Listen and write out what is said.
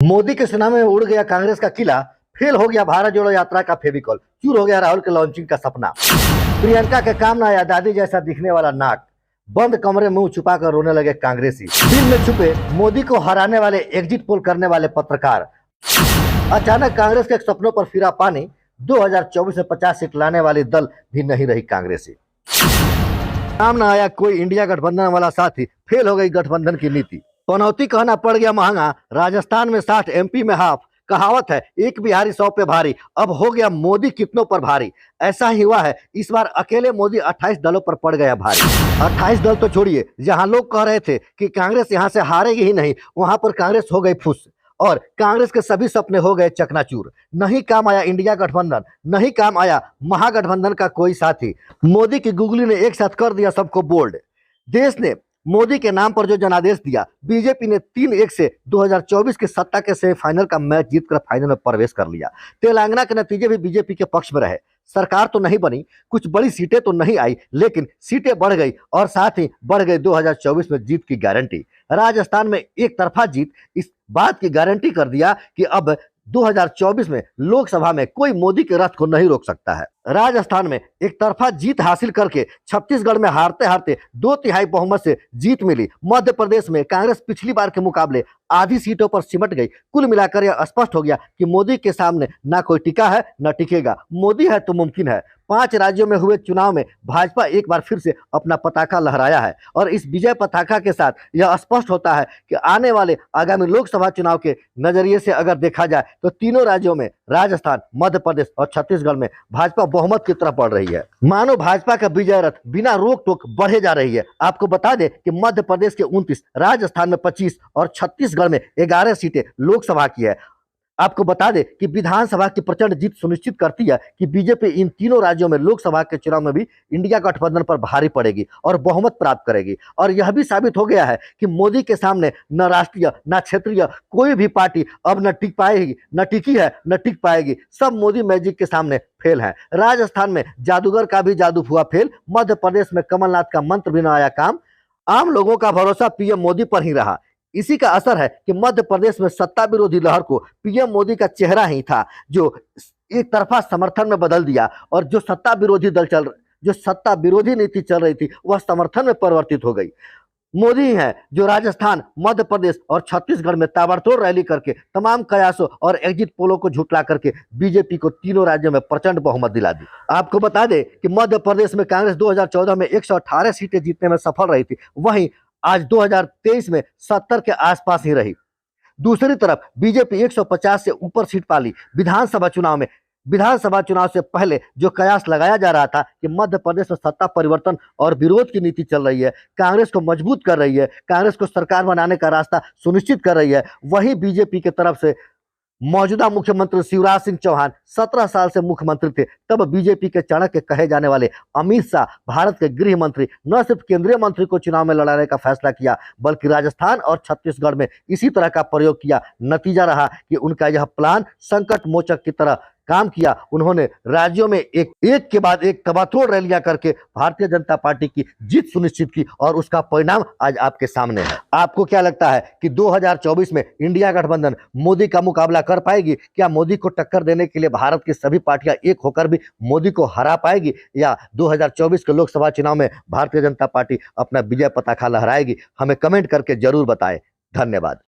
मोदी के सुनामी में उड़ गया कांग्रेस का किला, फेल हो गया भारत जोड़ो यात्रा का फेविकॉल, चूर हो गया राहुल के लॉन्चिंग का सपना। प्रियंका के काम ना आया दादी जैसा दिखने वाला नाक, बंद कमरे मुंह छुपा कर रोने लगे कांग्रेसी। दिल में छुपे मोदी को हराने वाले एग्जिट पोल करने वाले पत्रकार। अचानक कांग्रेस के सपनों पर फिरा पानी, 2024 में 50 सीट लाने वाली दल भी नहीं रही कांग्रेसी। काम ना आया कोई इंडिया गठबंधन वाला साथी, फेल हो गई गठबंधन की नीति। पनौती कहना पड़ गया महंगा, राजस्थान में 60, एमपी में हाफ। कहावत है एक बिहारी 100 पे भारी, अब हो गया मोदी कितनों पर भारी। ऐसा ही हुआ है, इस बार अकेले मोदी 28 दलों पर पड़ गया भारी। 28 दल तो छोड़िए, जहां लोग कह रहे थे कि कांग्रेस यहां से हारेगी ही नहीं, वहां पर कांग्रेस हो गई फुस और कांग्रेस के सभी सपने हो गए चकनाचूर। नहीं काम आया इंडिया गठबंधन, नहीं काम आया महागठबंधन का कोई साथी। मोदी की गुगली ने एक साथ कर दिया सबको बोल्ड। देश ने मोदी के नाम पर जो जनादेश दिया, बीजेपी ने 3-1 से 2024 के सत्ता के सेमीफाइनल का मैच जीतकर फाइनल में प्रवेश कर लिया। तेलंगाना के नतीजे भी बीजेपी के पक्ष में रहे। सरकार तो नहीं बनी, कुछ बड़ी सीटें तो नहीं आई, लेकिन सीटें बढ़ गई और साथ ही बढ़ गई 2024 में जीत की गारंटी। राजस्थान में एक तरफा जीत इस बात की गारंटी कर दिया कि अब 2024 में लोकसभा में कोई मोदी के रथ को नहीं रोक सकता है। राजस्थान में एक तरफा जीत हासिल करके छत्तीसगढ़ में हारते हारते 2/3 बहुमत से जीत मिली। मध्य प्रदेश में कांग्रेस पिछली बार के मुकाबले आधी सीटों पर सिमट गई। कुल मिलाकर यह स्पष्ट हो गया कि मोदी के सामने ना कोई टिका है न टिकेगा। मोदी है तो मुमकिन है। 5 राज्यों में हुए चुनाव में भाजपा एक बार फिर से अपना पताका लहराया है और इस विजय पताका के साथ यह स्पष्ट होता है कि आने वाले आगामी लोकसभा चुनाव के नजरिए से अगर देखा जाए तो तीनों राज्यों में राजस्थान, मध्य प्रदेश और छत्तीसगढ़ में भाजपा बहुमत की तरफ बढ़ रही है। मानो भाजपा का विजय रथ बिना रोक टोक बढ़े जा रही है। आपको बता दें कि मध्य प्रदेश के 29, राजस्थान में 25 और छत्तीसगढ़ में 11 सीटें लोकसभा की है। आपको बता दें कि विधानसभा की प्रचंड जीत सुनिश्चित करती है कि बीजेपी इन तीनों राज्यों में लोकसभा के चुनाव में भी इंडिया गठबंधन पर भारी पड़ेगी और बहुमत प्राप्त करेगी। और यह भी साबित हो गया है कि मोदी के सामने न राष्ट्रीय न क्षेत्रीय कोई भी पार्टी अब न टिक पाएगी, न टिकी है न टिक पाएगी। सब मोदी मैजिक के सामने फेल है। राजस्थान में जादूगर का भी जादू हुआ फेल। मध्य प्रदेश में कमलनाथ का मंत्र भी न आया काम। आम लोगों का भरोसा पीएम मोदी पर ही रहा। इसी का असर है कि मध्य प्रदेश में सत्ता विरोधी लहर को पीएम मोदी का चेहरा ही था जो एक तरफा समर्थन में बदल दिया और जो सत्ता विरोधी नीति चल रही थी वह समर्थन में परिवर्तित हो गई। मोदी ही है जो राजस्थान, मध्य प्रदेश और छत्तीसगढ़ में ताबड़तोड़ रैली करके तमाम कयासों और एग्जिट पोलों को झुटला करके बीजेपी को तीनों राज्यों में प्रचंड बहुमत दिला दी। आपको बता दें कि मध्य प्रदेश में कांग्रेस 2014 में 118 सीटें जीतने में सफल रही थी, वहीं आज 2023 में 70 के आसपास ही रही। दूसरी तरफ बीजेपी 150 से ऊपर सीट पाली। विधानसभा चुनाव से पहले जो कयास लगाया जा रहा था कि मध्य प्रदेश में सत्ता परिवर्तन और विरोध की नीति चल रही है, कांग्रेस को मजबूत कर रही है, कांग्रेस को सरकार बनाने का रास्ता सुनिश्चित कर रही है, वही बीजेपी की तरफ से मौजूदा मुख्यमंत्री शिवराज सिंह चौहान 17 साल से मुख्यमंत्री थे। तब बीजेपी के चाणक्य कहे जाने वाले अमित शाह, भारत के गृह मंत्री, न सिर्फ केंद्रीय मंत्री को चुनाव में लड़ाने का फैसला किया बल्कि राजस्थान और छत्तीसगढ़ में इसी तरह का प्रयोग किया। नतीजा रहा कि उनका यह प्लान संकट मोचक की तरह काम किया। उन्होंने राज्यों में एक के बाद एक तबातोड़ रैलियां करके भारतीय जनता पार्टी की जीत सुनिश्चित की और उसका परिणाम आज आपके सामने है। आपको क्या लगता है कि 2024 में इंडिया गठबंधन मोदी का मुकाबला कर पाएगी? क्या मोदी को टक्कर देने के लिए भारत की सभी पार्टियां एक होकर भी मोदी को हरा पाएगी या 2024 के लोकसभा चुनाव में भारतीय जनता पार्टी अपना विजय पताका लहराएगी? हमें कमेंट करके जरूर बताएं। धन्यवाद।